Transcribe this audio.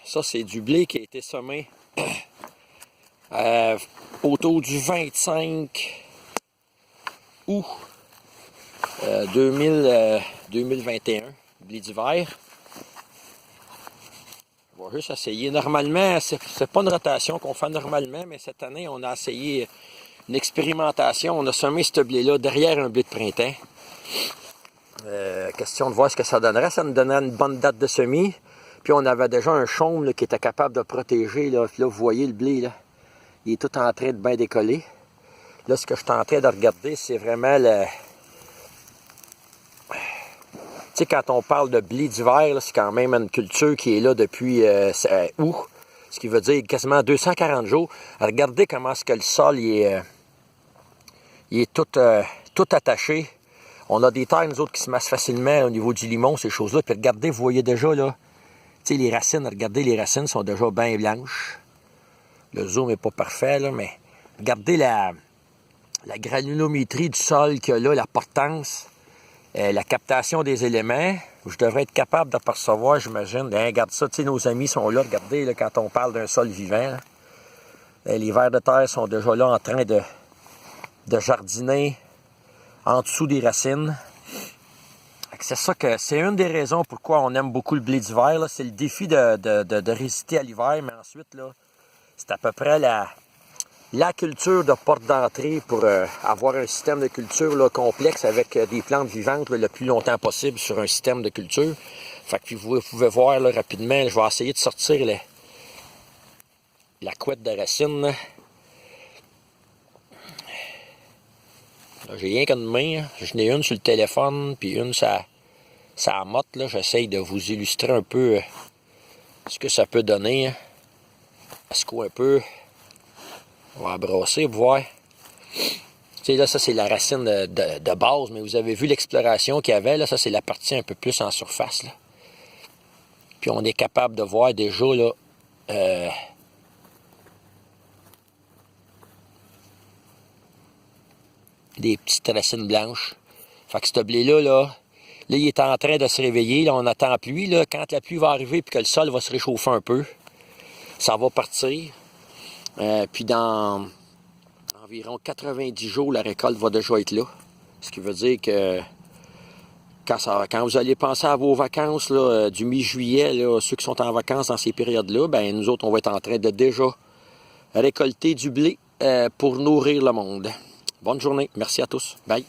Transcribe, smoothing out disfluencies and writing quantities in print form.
Ça, c'est du blé qui a été semé autour du 25 août 2021, blé d'hiver. On va juste essayer. Normalement, c'est pas une rotation qu'on fait normalement, mais cette année, on a essayé une expérimentation. On a semé ce blé-là derrière un blé de printemps. Question de voir ce que ça donnerait. Ça nous donnait une bonne date de semis. Puis on avait déjà un chaume là, qui était capable de protéger. Là, vous voyez le blé, là. Il est tout en train de bien décoller. Là, ce que je suis en train de regarder, c'est vraiment le... Tu sais, quand on parle de blé d'hiver, c'est quand même une culture qui est là depuis août. Ce qui veut dire quasiment 240 jours. Regardez comment est-ce que le sol il est tout attaché. On a des terres, nous autres, qui se massent facilement au niveau du limon, ces choses-là. Puis regardez, vous voyez déjà, là, tu sais, les racines, regardez, les racines sont déjà bien blanches. Le zoom n'est pas parfait, là, mais regardez la granulométrie du sol qu'il y a là, la portance, la captation des éléments. Je devrais être capable d'apercevoir, j'imagine. Regarde ça, tu sais, nos amis sont là, regardez, là, quand on parle d'un sol vivant. Les vers de terre sont déjà là en train de jardiner en dessous des racines. C'est ça que c'est une des raisons pourquoi on aime beaucoup le blé d'hiver. C'est le défi de résister à l'hiver, mais ensuite, là, c'est à peu près la culture de porte d'entrée pour avoir un système de culture là, complexe avec des plantes vivantes là, le plus longtemps possible sur un système de culture. Fait que vous pouvez voir là, rapidement, je vais essayer de sortir la couette de racine. Là. J'ai rien qu'une main. J'en ai une sur le téléphone, puis une sur la motte. J'essaye de vous illustrer un peu ce que ça peut donner. Secoue un peu. On va brasser pour voir. Tu sais, là, ça, c'est la racine de base, mais vous avez vu l'exploration qu'il y avait. Là, ça, c'est la partie un peu plus en surface. Là. Puis on est capable de voir déjà, là, des petites racines blanches. Fait que ce blé-là, là, il est en train de se réveiller. Là, on attend la pluie. Là. Quand la pluie va arriver et que le sol va se réchauffer un peu, ça va partir. Puis dans environ 90 jours, la récolte va déjà être là. Ce qui veut dire que quand vous allez penser à vos vacances là, du mi-juillet, là, ceux qui sont en vacances dans ces périodes-là, ben nous autres, on va être en train de déjà récolter du blé pour nourrir le monde. Bonne journée. Merci à tous. Bye.